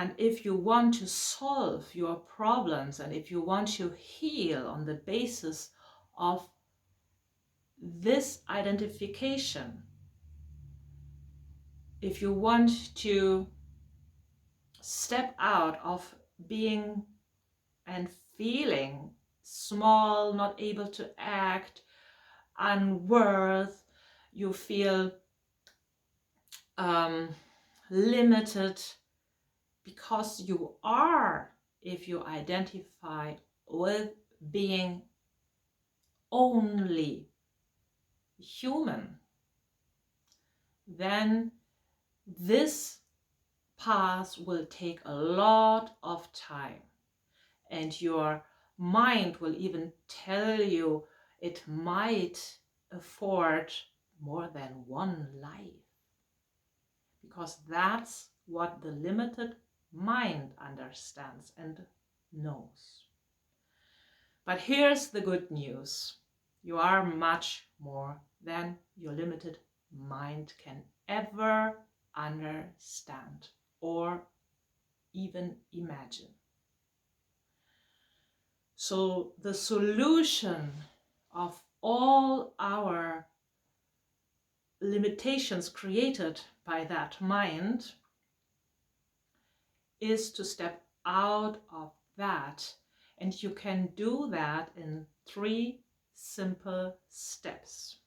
And if you want to solve your problems and if you want to heal on the basis of this identification, if you want to step out of being and feeling small, not able to act, unworth, you feel limited, because you are, if you identify with being only human, then this path will take a lot of time, and your mind will even tell you it might afford more than one life, because that's what the limited mind understands and knows. But here's the good news. You are much more than your limited mind can ever understand or even imagine. So the solution of all our limitations created by that mind is to step out of that. And you can do that in 3 simple steps.